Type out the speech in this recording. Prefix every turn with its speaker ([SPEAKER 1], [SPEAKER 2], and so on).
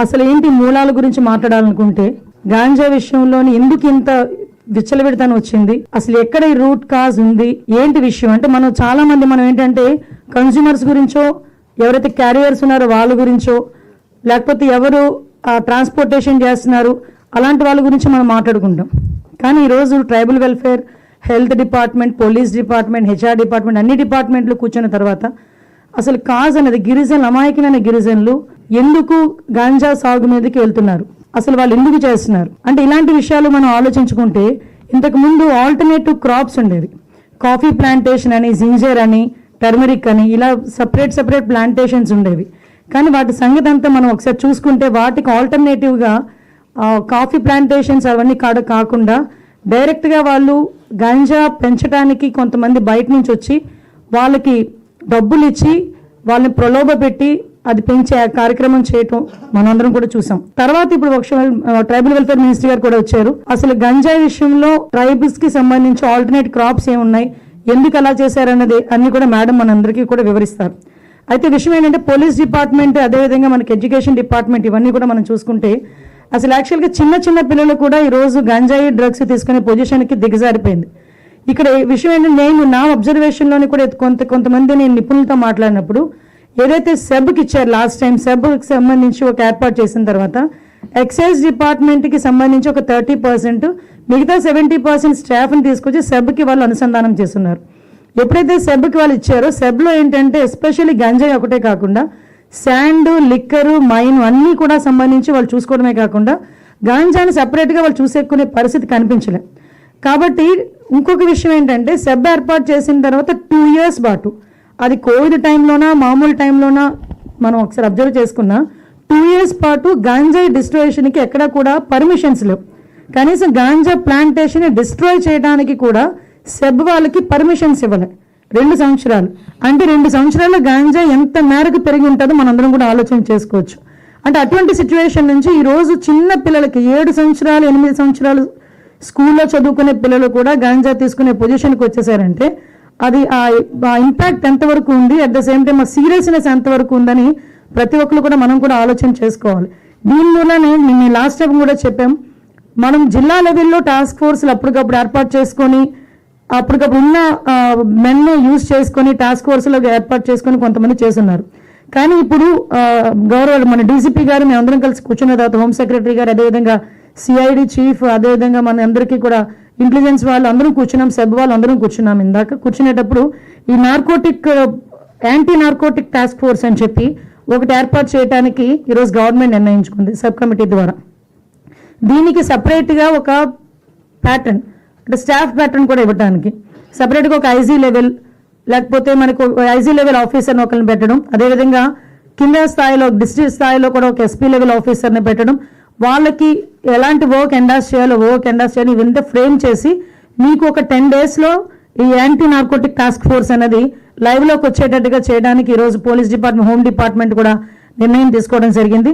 [SPEAKER 1] అసలు ఏంటి మూలాల గురించి మాట్లాడాలనుకుంటే గాంజా విషయంలోని ఎందుకు ఇంత విచ్చలవిడతనం వచ్చింది, అసలు ఎక్కడ ఈ రూట్ కాజ్ ఉంది, ఏంటి విషయం అంటే మనం చాలా మంది ఏంటంటే కన్స్యూమర్స్ గురించో, ఎవరైతే క్యారియర్స్ ఉన్నారో వాళ్ళ గురించో, లేకపోతే ఎవరు ట్రాన్స్పోర్టేషన్ చేస్తున్నారు అలాంటి వాళ్ళ గురించి మనం మాట్లాడుకుంటాం. కానీ ఈరోజు tribal welfare, health department, police department, HR department అన్ని డిపార్ట్మెంట్లు కూర్చున్న తర్వాత అసలు కాజ్ అనేది గిరిజనులు, అమాయకమైన గిరిజనులు ఎందుకు గాంజా సాగు మీదకి వెళ్తున్నారు, అసలు వాళ్ళు ఎందుకు చేస్తున్నారు అంటే ఇలాంటి విషయాలు మనం ఆలోచించుకుంటే ఇంతకు ముందు ఆల్టర్నేటివ్ క్రాప్స్ ఉండేవి. కాఫీ ప్లాంటేషన్ అని, జింజర్ అని, టర్మరిక్ అని ఇలా సపరేట్ ప్లాంటేషన్స్ ఉండేవి. కానీ వాటి సంగతి అంతా మనం ఒకసారి చూసుకుంటే వాటికి ఆల్టర్నేటివ్గా కాఫీ ప్లాంటేషన్స్ అవన్నీ కాకుండా డైరెక్ట్గా వాళ్ళు గాంజా పెంచడానికి కొంతమంది బయట నుంచి వచ్చి వాళ్ళకి డబ్బులు ఇచ్చి వాళ్ళని ప్రలోభ పెట్టి అది పెంచే కార్యక్రమం చేయటం మనందరం కూడా చూసాం. తర్వాత ఇప్పుడు ట్రైబల్ వెల్ఫేర్ మినిస్టర్ గారు కూడా వచ్చారు. అసలు గంజాయి విషయంలో ట్రైబల్స్ కి సంబంధించి ఆల్టర్నేట్ క్రాప్స్ ఏమున్నాయి, ఎందుకు అలా చేశారన్నది అన్ని కూడా మేడం మనందరికీ కూడా వివరిస్తారు. అయితే విషయం ఏంటంటే పోలీస్ డిపార్ట్మెంట్, అదేవిధంగా మనకి ఎడ్యుకేషన్ డిపార్ట్మెంట్ ఇవన్నీ కూడా మనం చూసుకుంటే అసలు యాక్చువల్గా చిన్న పిల్లలు కూడా ఈరోజు గంజాయి డ్రగ్స్ తీసుకునే పొజిషన్కి దిగజారిపోయింది. ఇక్కడ విషయం ఏంటంటే నేను నా అబ్జర్వేషన్లోని కూడా కొంతమంది నేను నిపుణులతో మాట్లాడినప్పుడు ఏదైతే సెబ్కి ఇచ్చారు లాస్ట్ టైం, సెబ్కి సంబంధించి ఒక ఏర్పాటు చేసిన తర్వాత ఎక్సైజ్ డిపార్ట్మెంట్కి సంబంధించి ఒక 30%, మిగతా 70% స్టాఫ్ని తీసుకొచ్చి సెబ్కి వాళ్ళు అనుసంధానం చేస్తున్నారు. ఎప్పుడైతే సెబ్కి వాళ్ళు ఇచ్చారో సెబ్లో ఏంటంటే ఎస్పెషల్లీ గంజాయి ఒకటే కాకుండా శాండ్, లిక్కరు, మైన్ అన్నీ కూడా సంబంధించి వాళ్ళు చూసుకోవడమే కాకుండా గాంజాని సపరేట్గా వాళ్ళు చూసేకునే పరిస్థితి కనిపించలే. కాబట్టి ఇంకొక విషయం ఏంటంటే సెబ్ ఏర్పాటు చేసిన తర్వాత 2 years పాటు, అది కోవిడ్ టైంలోనా మామూలు టైంలోనా మనం ఒకసారి అబ్జర్వ్ చేసుకున్నా 2 years పాటు గాంజాయి డిస్ట్రాయేషన్కి ఎక్కడ కూడా పర్మిషన్స్ లేవు. కనీసం గాంజా ప్లాంటేషన్ డిస్ట్రాయ్ చేయడానికి కూడా సెబ్ వాళ్ళకి పర్మిషన్స్ ఇవ్వలే 2 సంవత్సరాలు. అంటే 2 సంవత్సరాల్లో గాంజా ఎంత మేరకు పెరిగి ఉంటుందో మనందరం కూడా ఆలోచన చేసుకోవచ్చు. అంటే అటువంటి సిచ్యువేషన్ నుంచి ఈరోజు చిన్న పిల్లలకి 7 సంవత్సరాలు 8 సంవత్సరాలు స్కూల్లో చదువుకునే పిల్లలు కూడా గాంజా తీసుకునే పొజిషన్కి వచ్చేసారంటే అది ఆ ఇంపాక్ట్ ఎంతవరకు ఉంది, అట్ ద సేమ్ టైం ఆ సీరియస్నెస్ ఎంతవరకు ఉందని ప్రతి ఒక్కరు కూడా మనం కూడా ఆలోచన చేసుకోవాలి. దీని వల్లనే మేము లాస్ట్ టైం కూడా చెప్పాం, మనం జిల్లా లెవెల్లో టాస్క్ ఫోర్స్లు అప్పటికప్పుడు ఏర్పాటు చేసుకొని అప్పటికప్పుడు ఉన్న మెన్ను యూజ్ చేసుకొని టాస్క్ ఫోర్స్లో ఏర్పాటు చేసుకొని కొంతమంది చేస్తున్నారు. కానీ ఇప్పుడు గౌరవ మన డీసీపీ గారు మేమందరం కలిసి కూర్చున్న తర్వాత హోమ్ సెక్రటరీ గారు, అదేవిధంగా సిఐడి చీఫ్, అదేవిధంగా మన అందరికీ కూడా ఇంటెలిజెన్స్ వాళ్ళు అందరం కూర్చున్నాం, సెబ్ వాళ్ళు అందరం కూర్చున్నాం. ఇందాక కూర్చునేటప్పుడు ఈ యాంటీ నార్కోటిక్ టాస్క్ ఫోర్స్ అని చెప్పి ఒకటి ఏర్పాటు చేయడానికి ఈరోజు గవర్నమెంట్ నిర్ణయించుకుంది సబ్ కమిటీ ద్వారా. దీనికి సపరేట్గా ఒక ప్యాటర్న్ అంటే స్టాఫ్ ప్యాటర్న్ కూడా ఇవ్వడానికి సపరేట్గా ఒక ఐజీ లెవెల్, లేకపోతే మనకు ఐజీ లెవెల్ ఆఫీసర్ని ఒకరిని పెట్టడం, అదేవిధంగా కింద స్థాయిలో డిస్ట్రిక్ట్ స్థాయిలో కూడా ఒక ఎస్పీ లెవెల్ ఆఫీసర్ని పెట్టడం, వాళ్ళకి ఎలాంటి వర్క్ ఎండాస్ చేయాలో ఇవంతా ఫ్రేమ్ చేసి మీకు ఒక 10 daysలో ఈ యాంటీ నార్కోటిక్ టాస్క్ ఫోర్స్ అనేది లైవ్లోకి వచ్చేటట్టుగా చేయడానికి ఈరోజు పోలీస్ డిపార్ట్మెంట్, హోమ్ డిపార్ట్మెంట్ కూడా నిర్ణయం తీసుకోవడం జరిగింది.